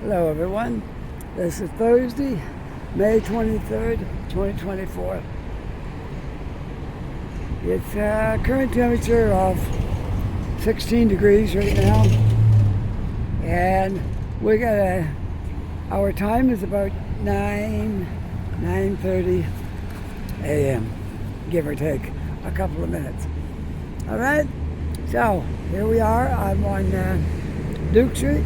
Hello everyone, this is Thursday, May 23rd, 2024. It's current temperature of 16 degrees right now, and we got our time is about 9:30 a.m., give or take a couple of minutes. All right, so here we are. I'm on Duke Street,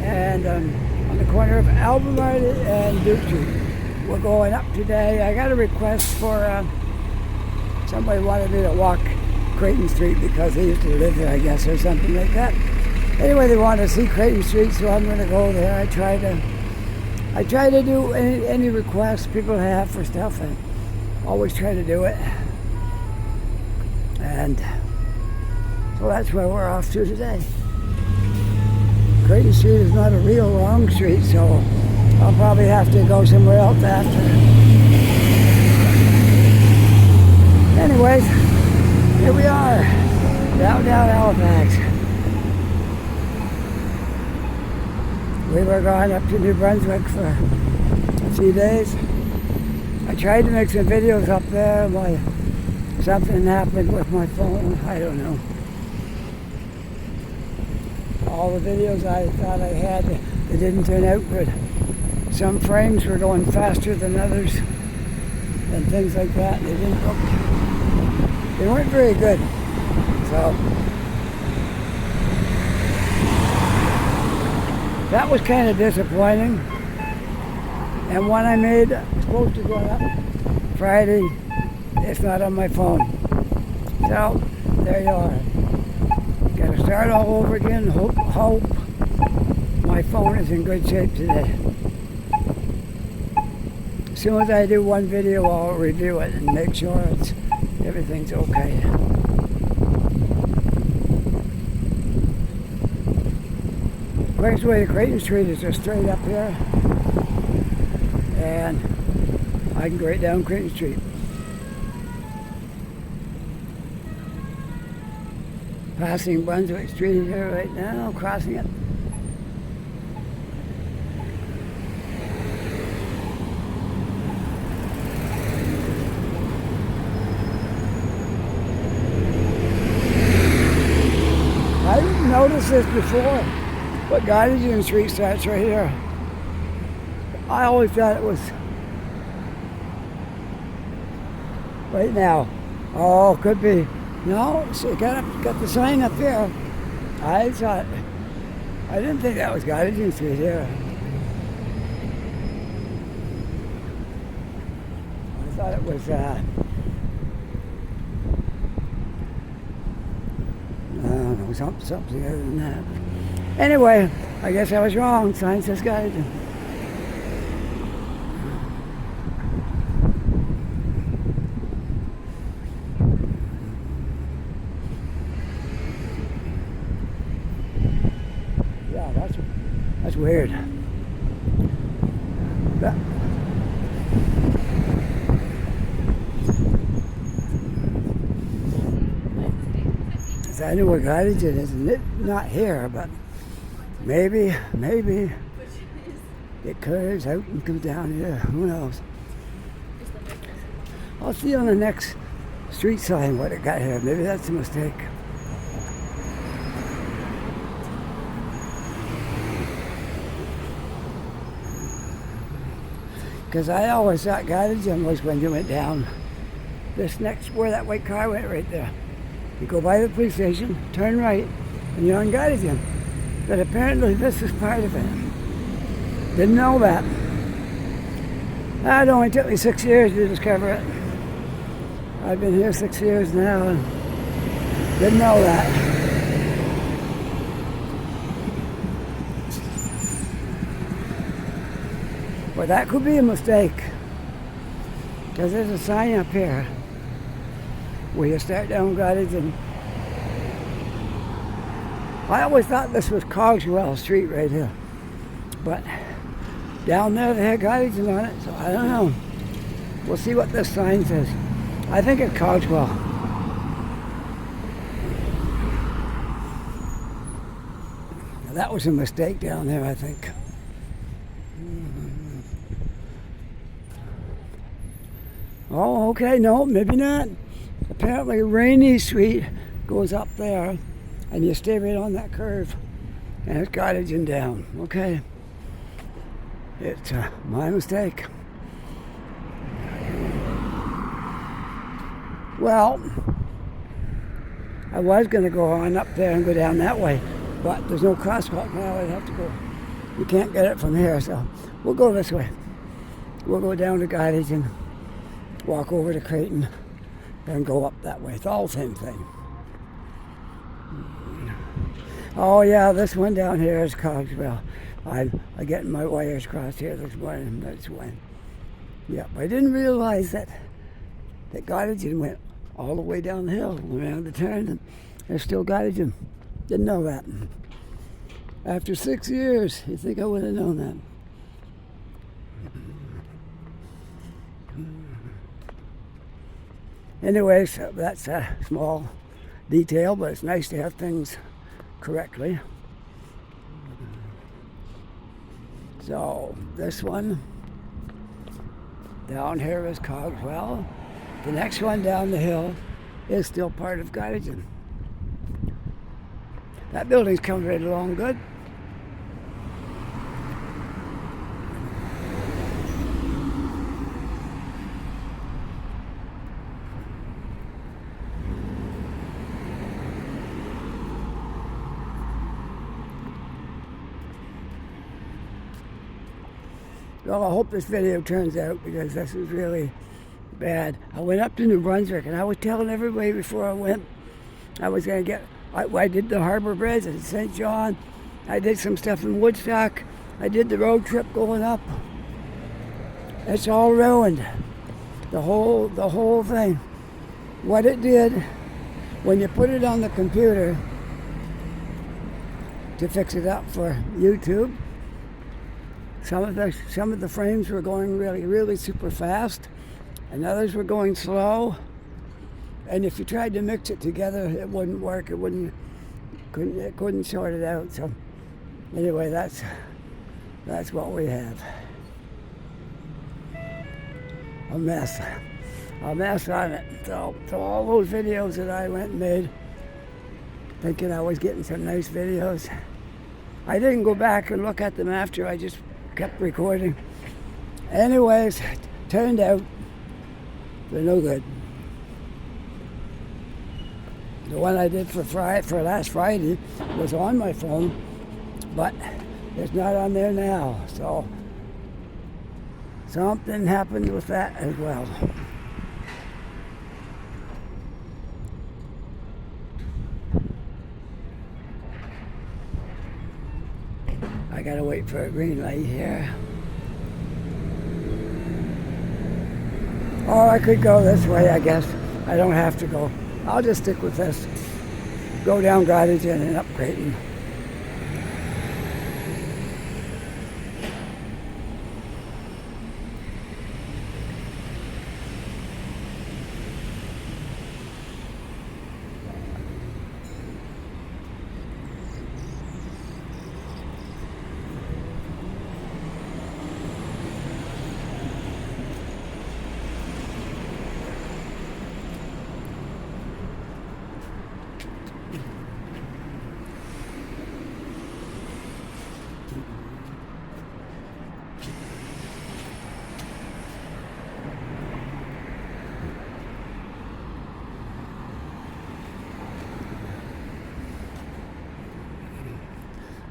and on the corner of Albemarle and Duke Street. We're going up today. I got a request for somebody wanted me to walk Creighton Street because they used to live there, I guess, or something like that. Anyway, they wanted to see Creighton Street, so I'm going to go there. I try to do any requests people have for stuff, and always try to do it. And so that's where we're off to today. Creighton Street is not a real long street, so I'll probably have to go somewhere else after. Anyways, here we are, downtown Halifax. We were going up to New Brunswick for a few days. I tried to make some videos up there, but something happened with my phone, I don't know. All the videos I thought I had, they didn't turn out good. Some frames were going faster than others and things like that. They weren't very good. So that was kind of disappointing. And one I made was supposed to go up Friday. It's not on my phone. So there you are. Got to start all over again. Hope my phone is in good shape today. As soon as I do one video, I'll review it and make sure everything's okay. Quickest way to Creighton Street is just straight up here, and I can go right down Creighton Street. Passing Brunswick Street here right now, crossing it. I didn't notice this before, but Craton Street starts right here. I always thought it was right now. Oh, could be. No, so got the sign up here. I didn't think that was Craton Street here. I thought it was, I don't know, something other than that. Anyway, I guess I was wrong. Sign says Craton. That's weird. I knew where Craton is, not here, but maybe it curves out and comes down here. Who knows? I'll see on the next street sign what it got here. Maybe that's a mistake. Because I always thought Craton was when you went down this next, where that white car went right there. You go by the police station, turn right, and you're on Creighton. But apparently this is part of it. Didn't know that. It only took me 6 years to discover it. I've been here 6 years now and didn't know that. Well, that could be a mistake, because there's a sign up here where you start down Creighton. I always thought this was Cogswell Street right here, but down there they had Creighton on it, so I don't know. We'll see what this sign says. I think it's Cogswell. that was a mistake down there, I think. Oh, okay, no, maybe not. Apparently Rainy Street goes up there, and you stay right on that curve, and it's Cottage down. Okay, it's my mistake. Well, I was going to go on up there and go down that way, but there's no crosswalk now. I'd have to go. You can't get it from here, so we'll go this way. We'll go down to Cottage and walk over to Creighton, then go up that way. It's all the same thing. Oh yeah, this one down here is Cogswell. I'm getting my wires crossed here this morning. That's why. Yep, I didn't realize that Gottingen went all the way down the hill around the turn, and there's still Gottingen. Didn't know that. After 6 years, you think I would have known that? Anyways, that's a small detail, but it's nice to have things correctly. So this one down here is Cogswell. The next one down the hill is still part of Creighton. That building's coming right along good. Well, I hope this video turns out, because this is really bad. I went up to New Brunswick, and I was telling everybody before I went I was going to get, I did the Harbor Bridge in St. John. I did some stuff in Woodstock. I did the road trip going up. It's all ruined. The whole thing. What it did, when you put it on the computer to fix it up for YouTube, some of the frames were going really super fast, and others were going slow. And if you tried to mix it together, it wouldn't work. It couldn't sort it out. So anyway, that's what we have. A mess on it. So all those videos that I went and made, thinking I was getting some nice videos, I didn't go back and look at them after. I just kept recording. Anyways, turned out they're no good. The one I did for last Friday was on my phone, but it's not on there now. So something happened with that as well. I gotta wait for a green light here. Or I could go this way, I guess. I don't have to go. I'll just stick with this. Go down Creighton and up Creighton.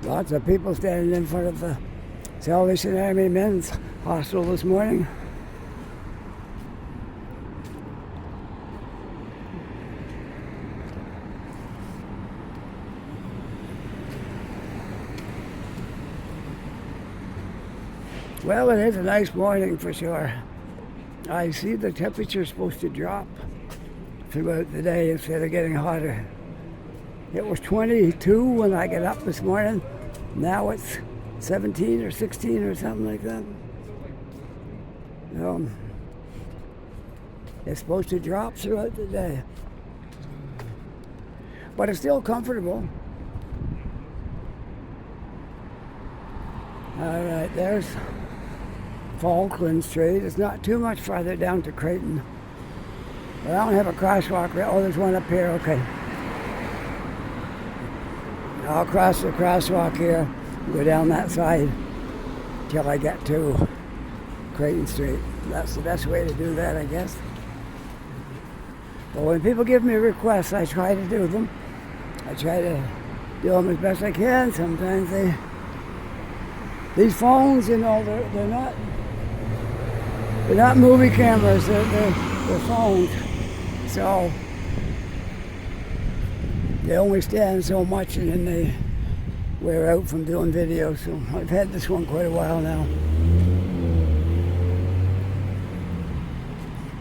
Lots of people standing in front of the Salvation Army Men's Hostel this morning. Well, it is a nice morning for sure. I see the temperature is supposed to drop throughout the day instead of getting hotter. It was 22 when I got up this morning. Now it's 17 or 16 or something like that. It's supposed to drop throughout the day. But it's still comfortable. All right, there's Falkland Street. It's not too much farther down to Creighton. But I don't have a crosswalk. Oh, there's one up here. Okay. I'll cross the crosswalk here, go down that side till I get to Creighton Street. That's the best way to do that, I guess. But when people give me requests, I try to do them. I try to do them as best I can. Sometimes these phones, you know, they're not movie cameras. They're phones. So they only stand so much, and then they wear out from doing videos. So I've had this one quite a while now.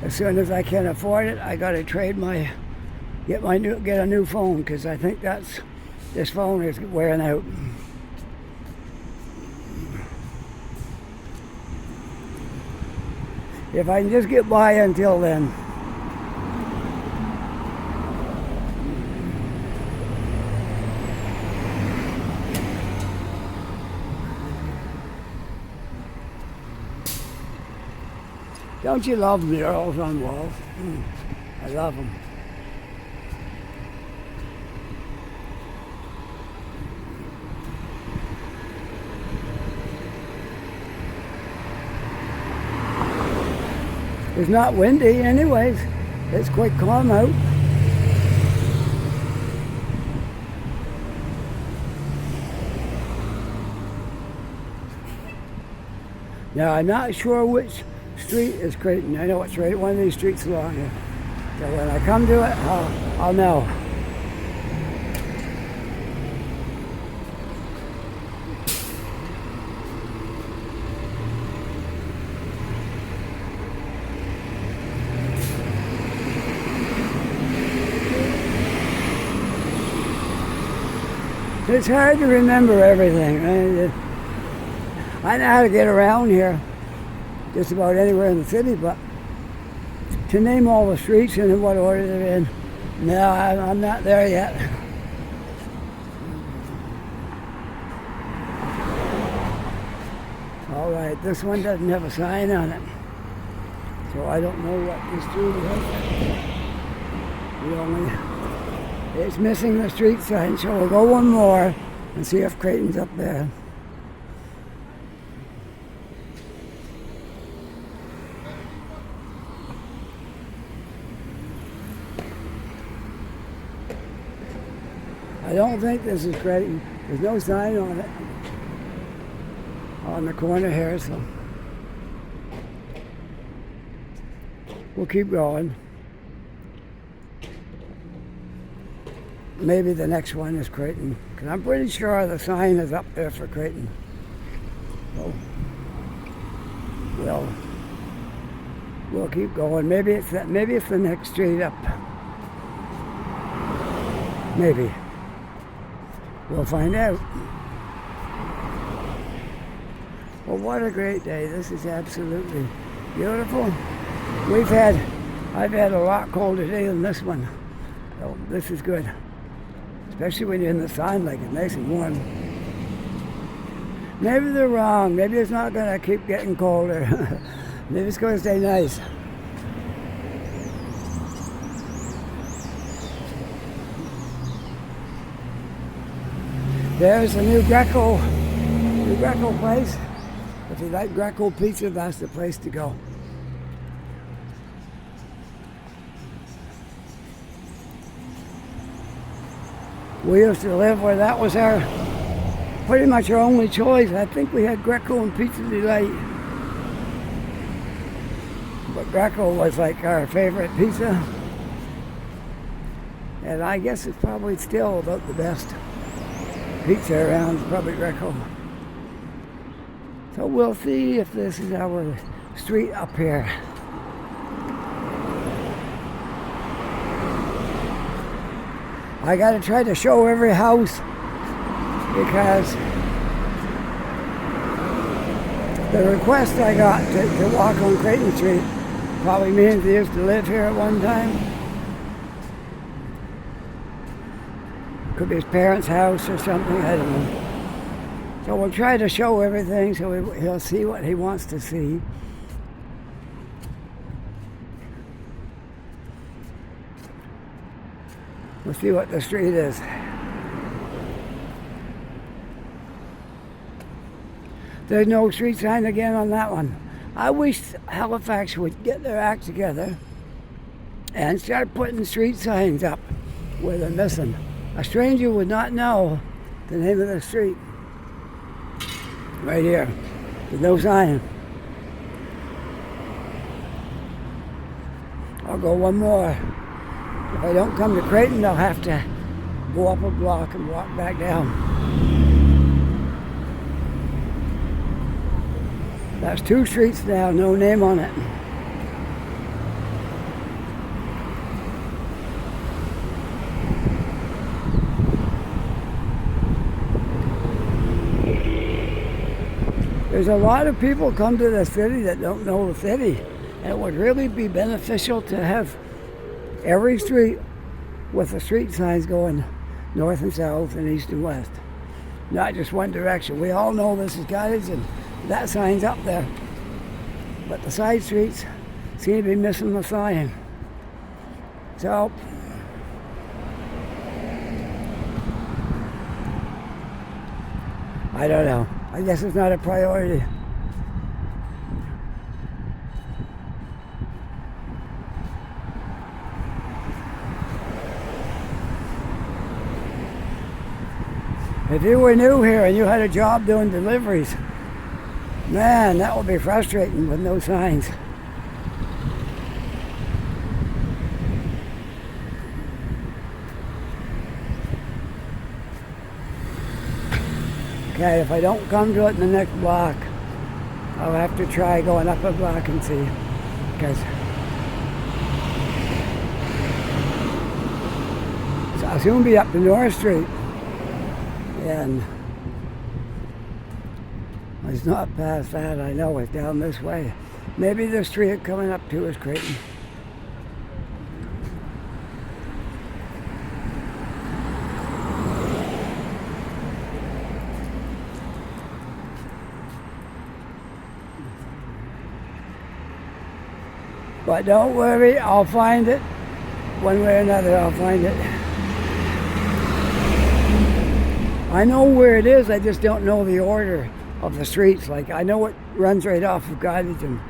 As soon as I can afford it, I got to get a new phone, because I think this phone is wearing out. If I can just get by until then. Don't you love murals on walls? I love them. It's not windy anyways. It's quite calm out. Now I'm not sure which street is Creighton. I know it's right at one of these streets along here. So when I come to it, I'll know. It's hard to remember everything. I know how to get around here, just about anywhere in the city, but to name all the streets and in what order they're in, no, I'm not there yet. All right, this one doesn't have a sign on it, so I don't know what this street is. It's missing the street sign, so we'll go one more and see if Creighton's up there. I don't think this is Creighton. There's no sign on it on the corner here, so we'll keep going. Maybe the next one is Creighton, because I'm pretty sure the sign is up there for Creighton. So we'll keep going. Maybe it's the next street up. Maybe. We'll find out. Well, what a great day. This is absolutely beautiful. I've had a lot colder day than this one. So this is good. Especially when you're in the sun, like it's nice and warm. Maybe they're wrong. Maybe it's not going to keep getting colder. Maybe it's going to stay nice. There's a new Greco place. If you like Greco pizza, that's the place to go. We used to live where that was pretty much our only choice. I think we had Greco and Pizza Delight. But Greco was like our favorite pizza. And I guess it's probably still about the best pizza around, probably Greco. So we'll see if this is our street up here. I gotta try to show every house, because the request I got to walk on Creighton Street probably means they used to live here at one time. Could be his parents' house or something, I don't know. So we'll try to show everything so he'll see what he wants to see. We'll see what the street is. There's no street sign again on that one. I wish Halifax would get their act together and start putting street signs up where they're missing. A stranger would not know the name of the street. Right here. There's no sign. I'll go one more. If I don't come to Creighton, I'll have to go up a block and walk back down. That's 2 streets now, no name on it. There's a lot of people come to the city that don't know the city. And it would really be beneficial to have every street with the street signs going north and south and east and west. Not just one direction. We all know this is Cottage and that sign's up there. But the side streets seem to be missing the sign. So, I don't know. I guess it's not a priority. If you were new here and you had a job doing deliveries, man, that would be frustrating with no signs. Okay, if I don't come to it in the next block, I'll have to try going up a block and see. Because so I'll soon be up to North Street. And it's not past that, I know it's down this way. Maybe the street coming up to is Creighton. But don't worry, I'll find it. One way or another, I'll find it. I know where it is, I just don't know the order of the streets. Like, I know it runs right off of Cottage and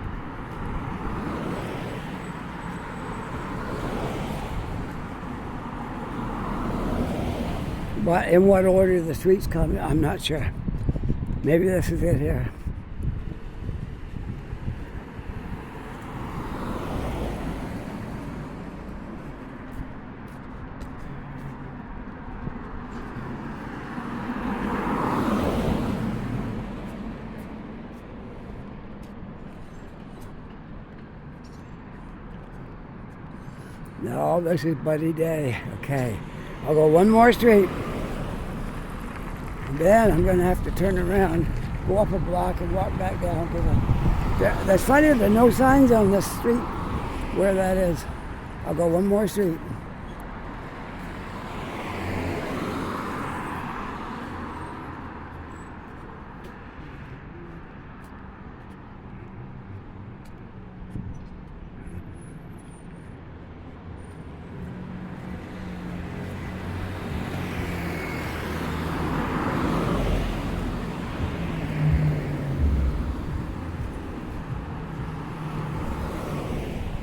but in what order the streets come, I'm not sure. Maybe this is it here. No, this is Buddy Day. Okay, I'll go one more street. And then I'm going to have to turn around, go up a block and walk back down. Because that's funny, there's no signs on this street where that is. I'll go one more street.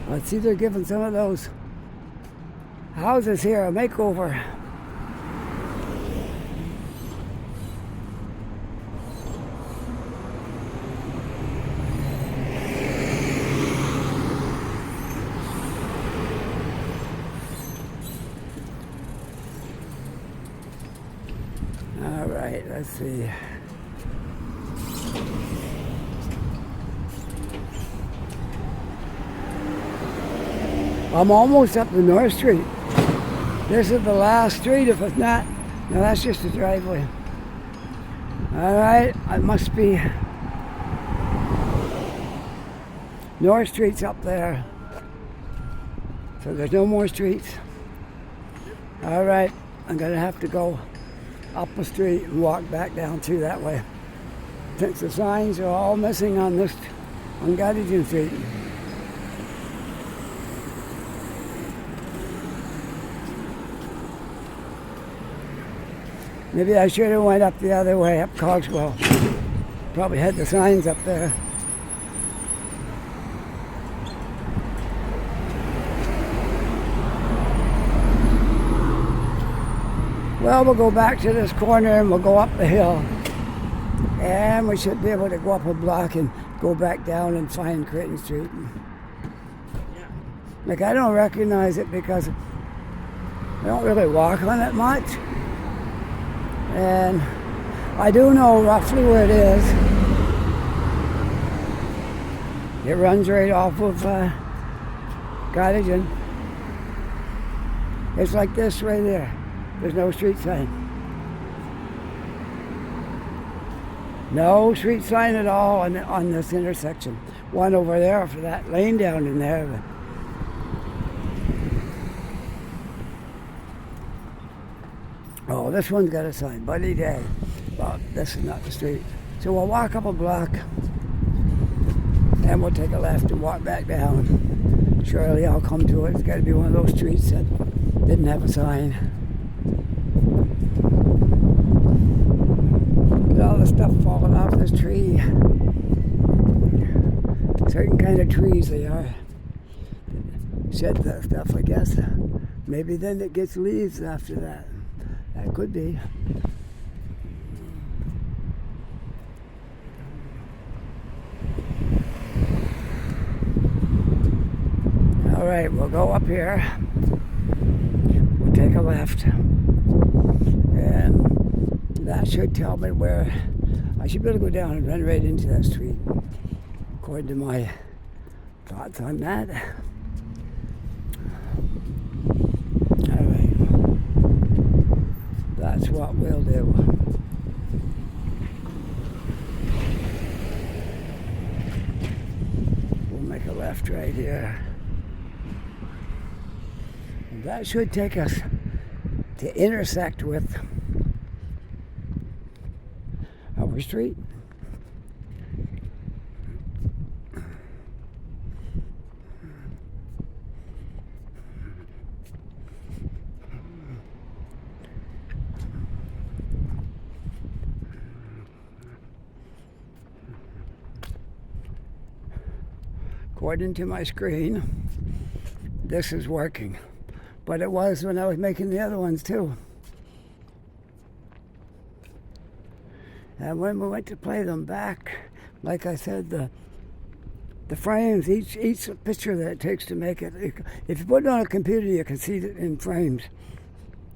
Let's see, they're giving some of those houses here a makeover. All right, let's see. I'm almost up to North Street. This is the last street, if it's not. No, that's just a driveway. All right, it must be. North Street's up there. So there's no more streets. All right, I'm gonna have to go up the street and walk back down through that way. since the signs are all missing on Creighton Street. Maybe I should have went up the other way, up Cogswell. Probably had the signs up there. Well, we'll go back to this corner and we'll go up the hill. And we should be able to go up a block and go back down and find Creighton Street. Like, I don't recognize it because I don't really walk on it much. And I do know roughly where it is. It runs right off of Creighton. It's like this right there. There's no street sign. No street sign at all on this intersection. One over there for that lane down in there. Oh, this one's got a sign, Buddy Day. Well, this is not the street. So we'll walk up a block and we'll take a left and walk back down. Surely I'll come to it. It's got to be one of those streets that didn't have a sign. Look at all the stuff falling off this tree. Certain kind of trees they are. Shed that stuff, I guess. Maybe then it gets leaves after that. That could be. All right, we'll go up here. We'll take a left. And that should tell me where I should be able to go down and run right into that street, according to my thoughts on that. All right. That's what we'll do. We'll make a left right here. And that should take us to intersect with our street. According to my screen, this is working. But it was when I was making the other ones too. And when we went to play them back, like I said, the frames, each picture that it takes to make it, if you put it on a computer, you can see it in frames.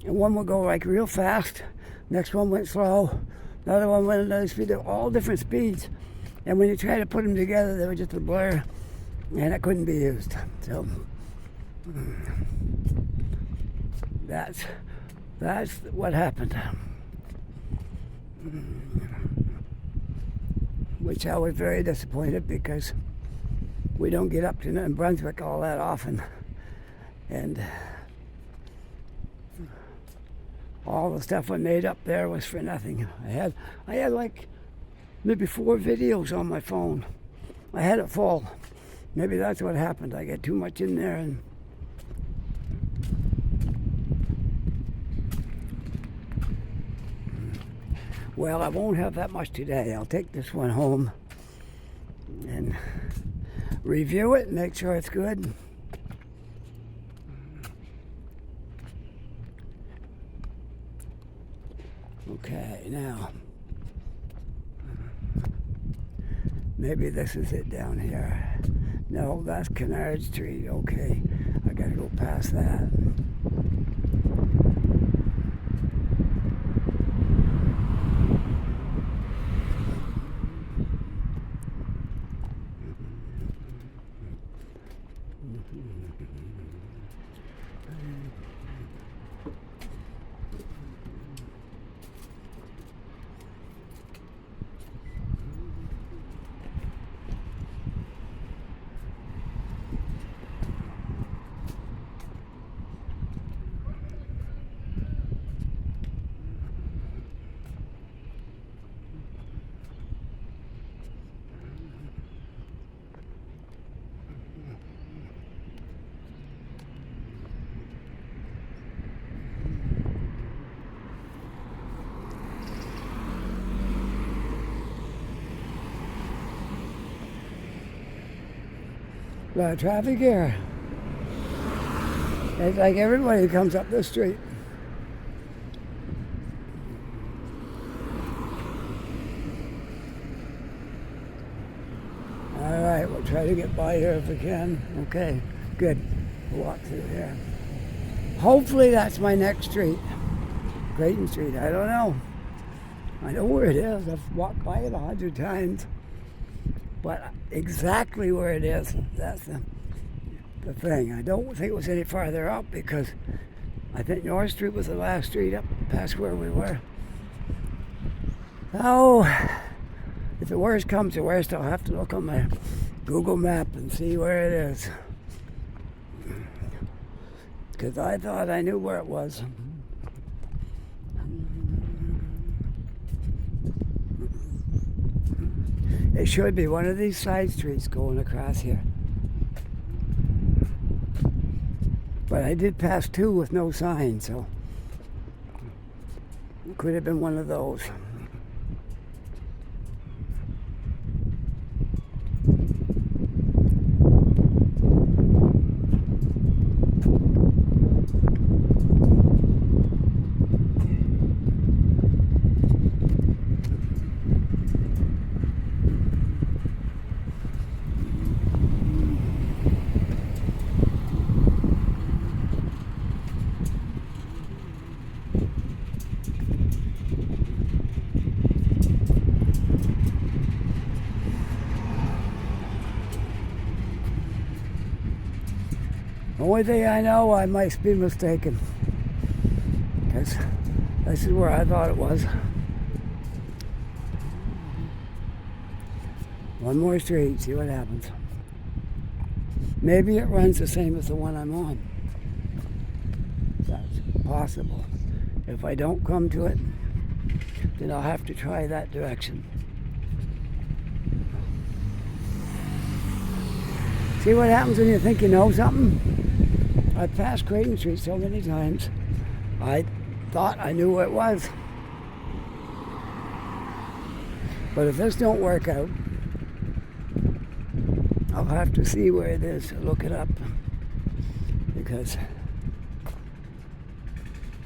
And one would go like real fast, next one went slow, another one went another speed. They're all different speeds. And when you try to put them together, they were just a blur, and it couldn't be used. So that's what happened. Which I was very disappointed because we don't get up to New Brunswick all that often, and all the stuff I made up there was for nothing. I had like maybe 4 videos on my phone. I had it full. Maybe that's what happened. I got too much in there, and well, I won't have that much today. I'll take this one home and review it and make sure it's good. Okay, now, maybe this is it down here. No, that's Canard Street. Okay, I gotta go past that. A lot of traffic here. It's like everybody comes up this street. All right, we'll try to get by here if we can. Okay, good. We'll walk through here. Hopefully that's my next street. Creighton Street, I don't know. I know where it is. I've walked by it 100 times. But exactly where it is, that's the thing. I don't think it was any farther up because I think North Street was the last street up past where we were. Oh, if the worst comes to worst, I'll have to look on my Google map and see where it is. Because I thought I knew where it was. It should be one of these side streets going across here. But I did pass two with no sign, so it could have been one of those. Only thing I know, I might be mistaken. Because this is where I thought it was. One more street, see what happens. Maybe it runs the same as the one I'm on. That's possible. If I don't come to it, then I'll have to try that direction. See what happens when you think you know something? I've passed Creighton Street so many times, I thought I knew where it was. But if this don't work out, I'll have to see where it is, look it up. Because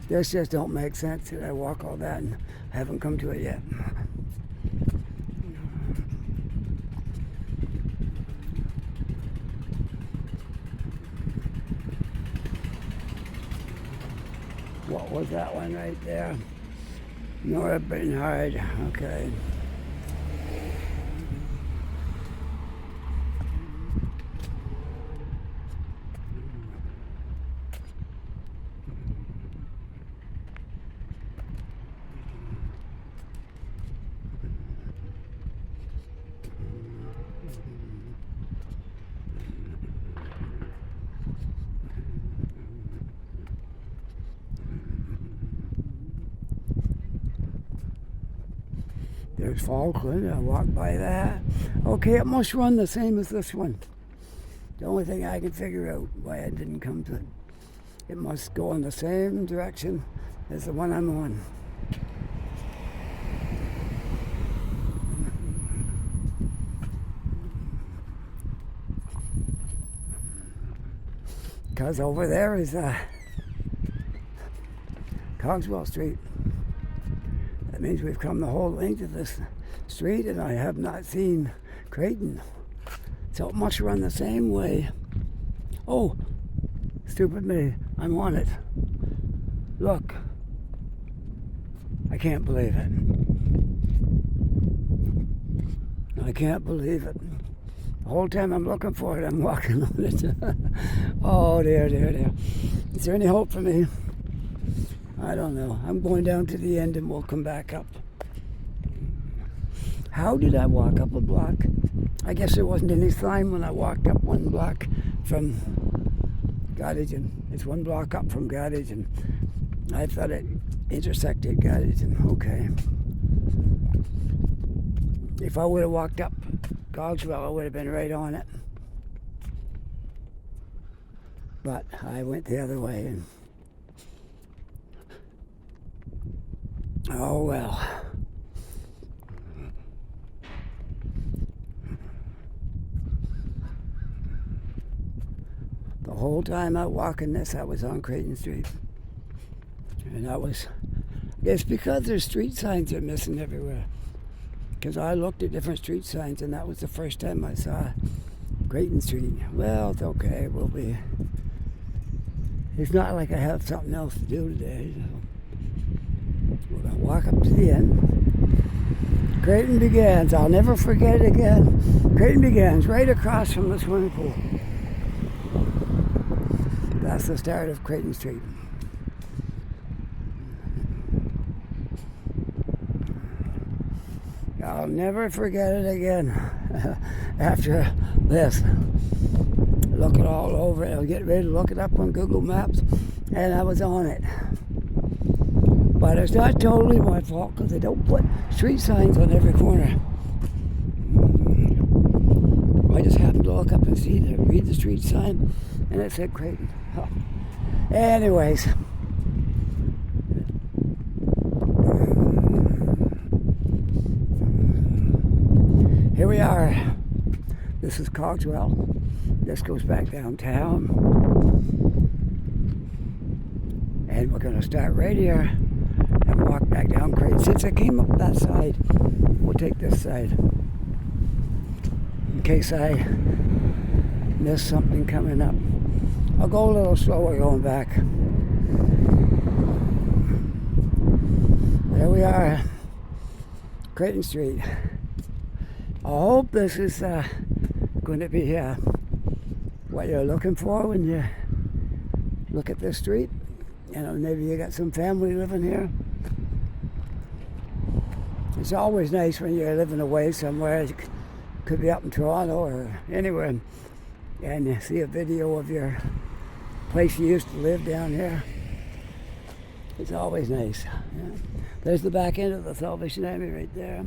this just don't make sense that I walk all that and haven't come to it yet. What was that one right there? Nora Bernhard, okay. There's Falkland, I walked by that. Okay, it must run the same as this one. The only thing I can figure out why I didn't come to it. It must go in the same direction as the one I'm on. Because over there is Cogswell Street. That means we've come the whole length of this street and I have not seen Creighton. So it must run the same way. Oh, stupid me, I'm on it. Look, I can't believe it. I can't believe it. The whole time I'm looking for it, I'm walking on it. Oh dear, dear, dear. Is there any hope for me? I don't know. I'm going down to the end and we'll come back up. How did I walk up a block? I guess there wasn't any sign when I walked up one block from Gottingen. It's one block up from Gottingen. I thought it intersected Gottingen. Okay. If I would have walked up Cogswell, I would have been right on it. But I went the other way and oh well. The whole time I was walking this, I was on Creighton Street. And it's because there's street signs that are missing everywhere. Because I looked at different street signs, and that was the first time I saw Creighton Street. Well, it's okay. It's not like I have something else to do today. So we're going to walk up to the end. Creighton begins. I'll never forget it again. Creighton begins right across from the swimming pool. That's the start of Creighton Street. I'll never forget it again. After this, look it all over. I was getting ready to look it up on Google Maps, and I was on it. But it's not totally my fault because they don't put street signs on every corner. I just happened to look up and read the street sign, and it said Creighton. Oh. Anyways. Here we are. This is Cogswell. This goes back downtown. And we're going to start right here and walk back down Creighton. Since I came up that side, we'll take this side. In case I miss something coming up. I'll go a little slower going back. There we are. Creighton Street. I hope this is going to be what you're looking for when you look at this street. You know, maybe you got some family living here. It's always nice when you're living away somewhere. It could be up in Toronto or anywhere, and you see a video of your place you used to live down here. It's always nice. Yeah. There's the back end of the Salvation Army right there.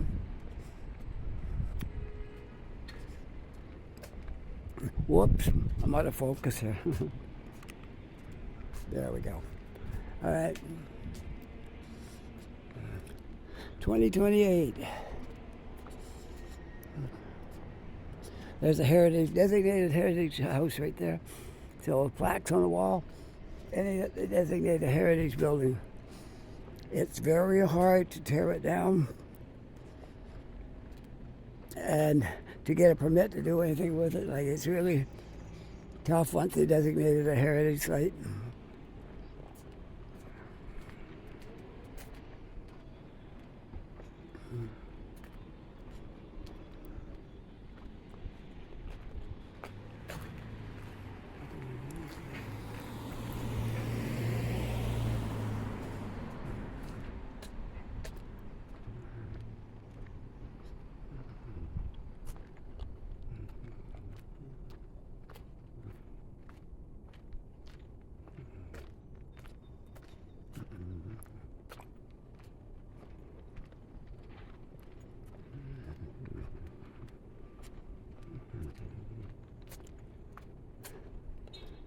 Whoops, I'm out of focus here. There we go. All right. 2028. There's a designated heritage house right there. So plaques on the wall. Any designated heritage building. It's very hard to tear it down. And to get a permit to do anything with it. Like, it's really tough once they designated a heritage site.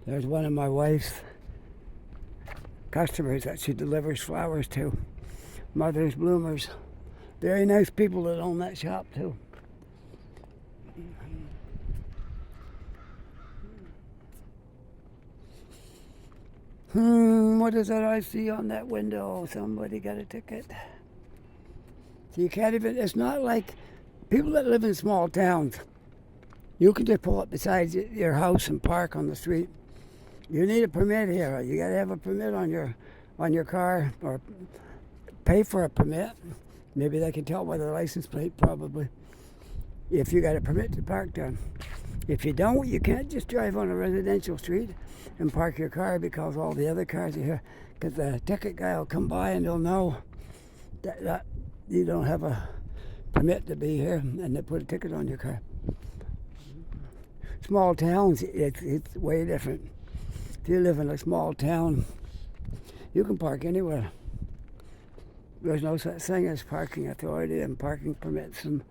There's one of my wife's customers that she delivers flowers to. Mother's Bloomers. Very nice people that own that shop too. What is that I see on that window? Somebody got a ticket. So you can't even, it's not like people that live in small towns. You can just pull up beside your house and park on the street. You need a permit here. You got to have a permit on your car, or pay for a permit. Maybe they can tell by the license plate, probably, if you got a permit to park there. If you don't, you can't just drive on a residential street and park your car because all the other cars are here. Because the ticket guy will come by and they'll know that you don't have a permit to be here, and they put a ticket on your car. Small towns, it's way different. If you live in a small town, you can park anywhere. There's no such thing as parking authority and parking permits and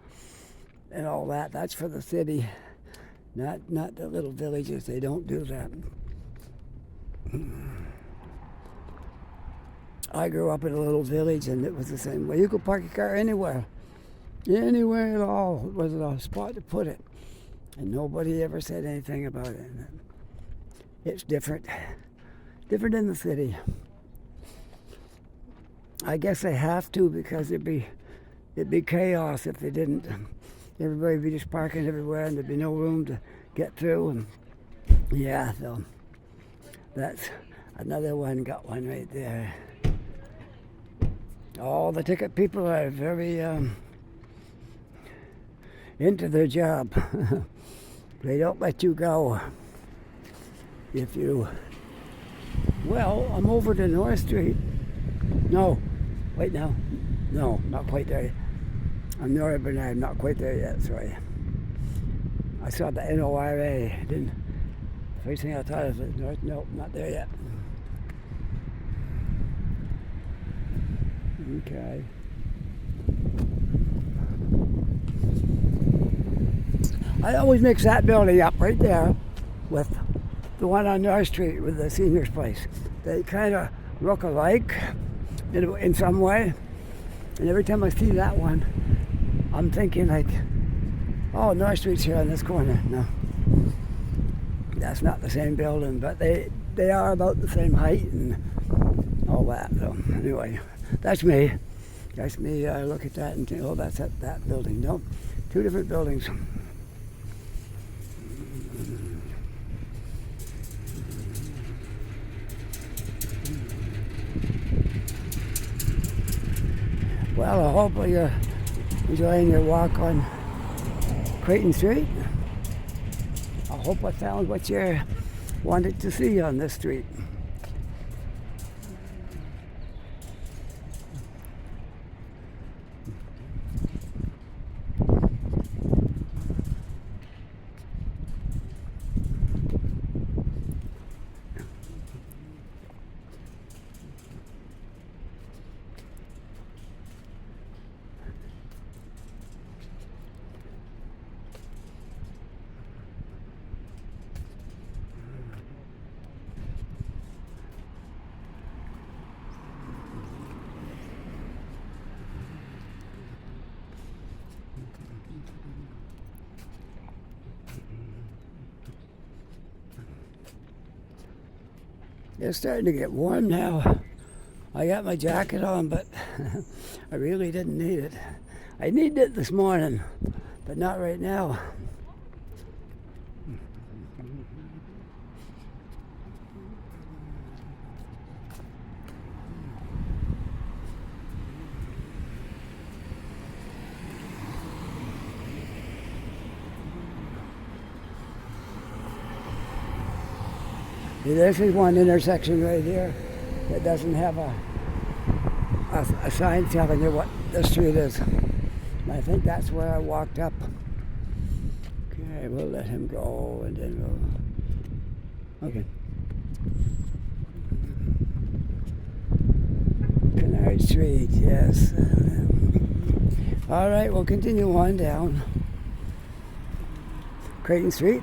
all that. That's for the city, not the little villages. They don't do that. I grew up in a little village, and it was the same way. You could park your car anywhere at all. It was a spot to put it, and nobody ever said anything about it. It's different. Different in the city. I guess they have to because it'd be chaos if they didn't. Everybody would be just parking everywhere and there'd be no room to get through. And yeah, so that's another one. Got one right there. All the ticket people are very into their job. They don't let you go if you... Well, I'm over to North Street. No, wait now. No, not quite there yet. I'm Nora Bernard, not quite there yet, sorry. I saw the NORA, didn't... First thing I thought of was North, nope, not there yet. Okay. I always mix that building up right there with the one on North Street with the seniors place. They kind of look alike in some way. And every time I see that one, I'm thinking like, oh, North Street's here on this corner. No, that's not the same building, but they are about the same height and all that. So anyway, that's me. That's me. I look at that and think, oh, that's that building. No, two different buildings. Well, hopefully you're enjoying your walk on Creighton Street. I hope I found what you wanted to see on this street. It's starting to get warm now. I got my jacket on, but I really didn't need it. I needed it this morning, but not right now. This is one intersection right here that doesn't have a sign telling you what the street is. And I think that's where I walked up. Okay, we'll let him go and then we'll... Okay. Canard Street, yes. All right, we'll continue on down Creighton Street.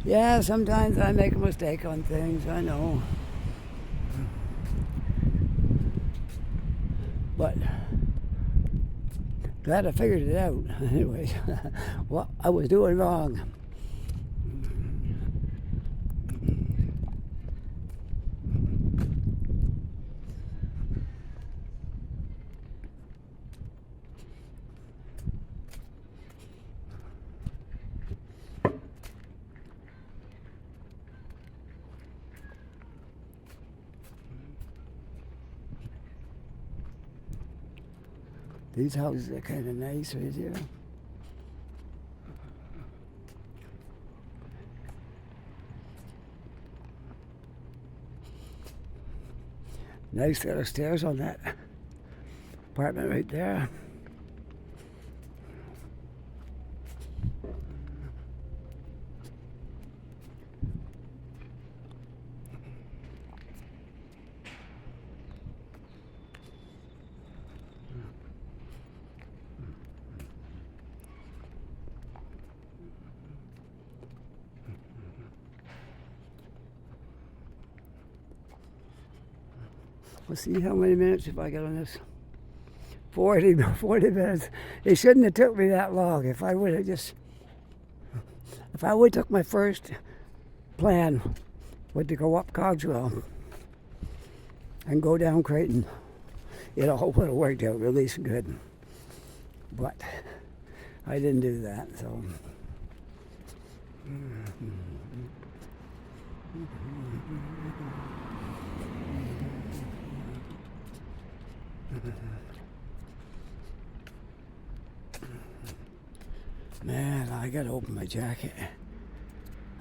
Yeah, sometimes I make a mistake on things, I know. But glad I figured it out. Anyway, what I was doing wrong. These houses are kind of nice right here. Nice set of stairs on that apartment right there. We'll see how many minutes if I get on this. 40 minutes. It shouldn't have took me that long. If I would took my first plan would to go up Cogswell and go down Creighton, it all would have worked out really good. But I didn't do that, so. Man, I gotta open my jacket.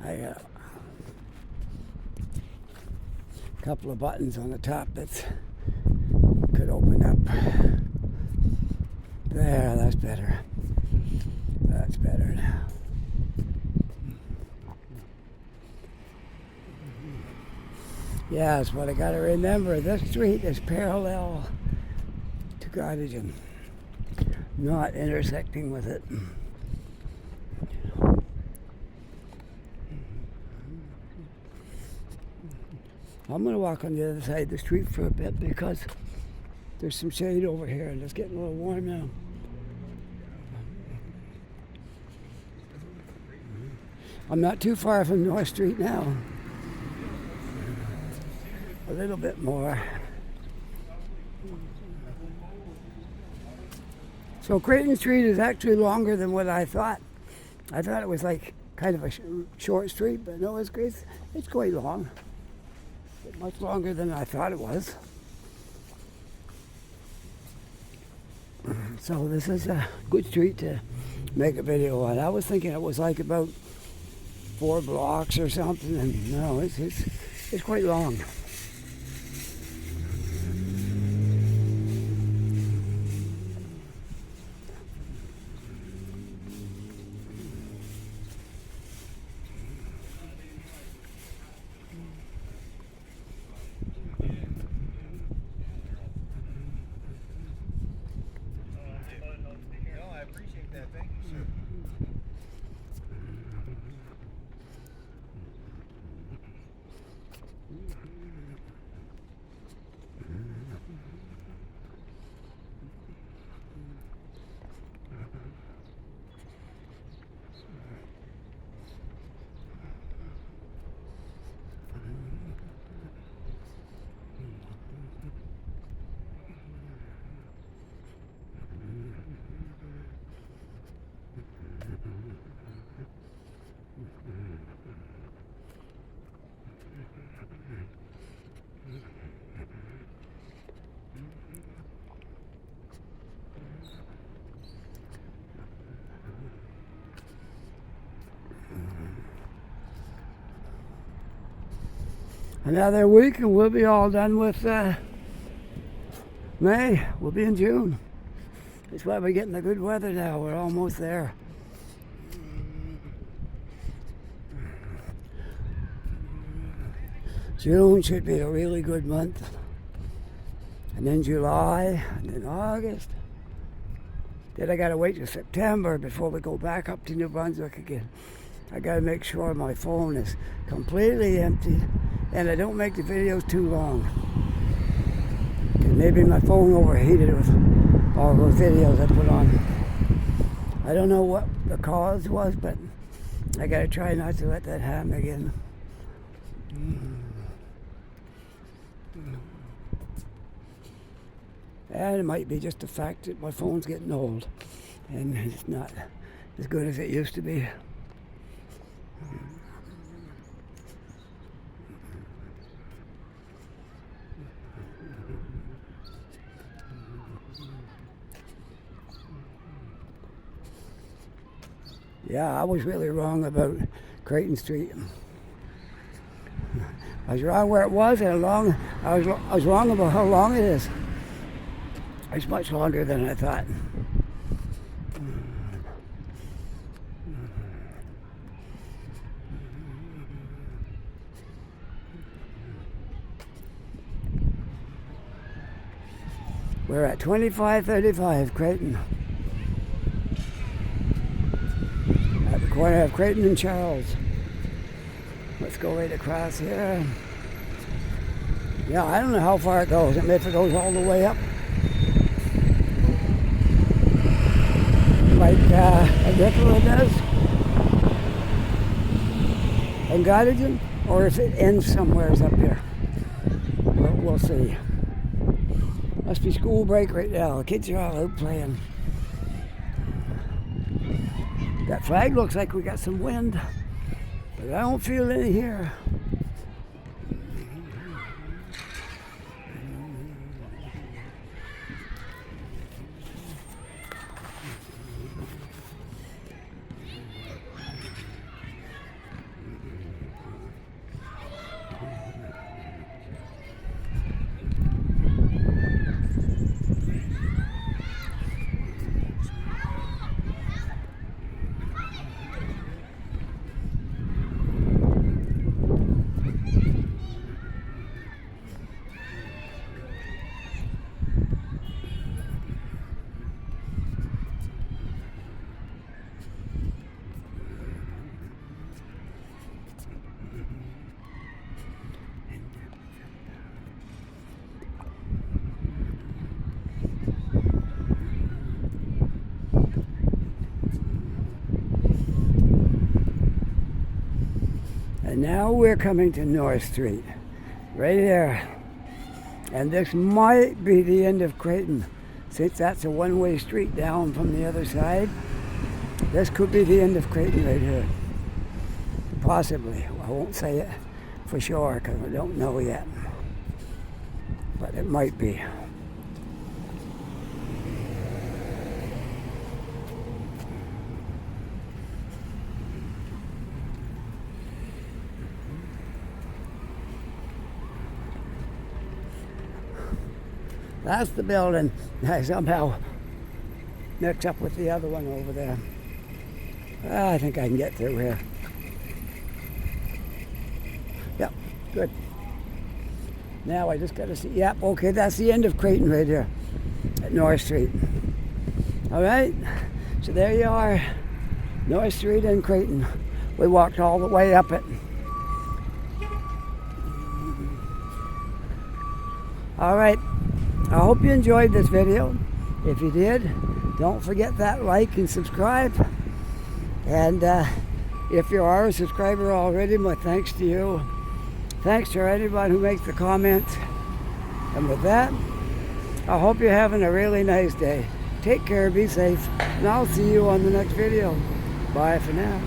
I got a couple of buttons on the top that could open up. There, that's better. That's better now. Yes, but I gotta remember this street is parallel to Creighton, not intersecting with it. I'm going to walk on the other side of the street for a bit because there's some shade over here and it's getting a little warm now. I'm not too far from North Street now. A little bit more. So Creighton Street is actually longer than what I thought. I thought it was like kind of a short street, but no, it's quite long. Much longer than I thought it was. So this is a good street to make a video on. I was thinking it was like about 4 blocks or something, and no, it's quite long. Another week and we'll be all done with May. We'll be in June. That's why we're getting the good weather now. We're almost there. June should be a really good month. And then July, and then August. Then I gotta wait till September before we go back up to New Brunswick again. I gotta make sure my phone is completely empty and I don't make the videos too long. Maybe my phone overheated with all those videos I put on. I don't know what the cause was, but I gotta try not to let that happen again. And it might be just the fact that my phone's getting old and it's not as good as it used to be. Yeah, I was really wrong about Creighton Street. I was wrong where it was, and I was wrong about how long it is. It's much longer than I thought. We're at 2535 Creighton. At the corner of Creighton and Charles. Let's go right across here. Yeah, I don't know how far it goes. If it goes all the way up. like Agricola does in Gottingen, or if it ends somewheres up here. We'll see. Must be school break right now. The kids are all out playing. That flag looks like we got some wind, but I don't feel any here. And now we're coming to North Street, right there. And this might be the end of Creighton, since that's a one-way street down from the other side. This could be the end of Creighton right here. Possibly. I won't say it for sure because I don't know yet. But it might be. That's the building. I somehow mixed up with the other one over there. I think I can get through here. Yep, good. Now I just got to see. Yep, okay, that's the end of Creighton right here at North Street. All right, so there you are, North Street and Creighton. We walked all the way up it. All right. I hope you enjoyed this video. If you did, don't forget that like and subscribe. And if you are a subscriber already, my thanks to you. Thanks to anyone who makes the comments. And with that, I hope you're having a really nice day. Take care, be safe, and I'll see you on the next video. Bye for now.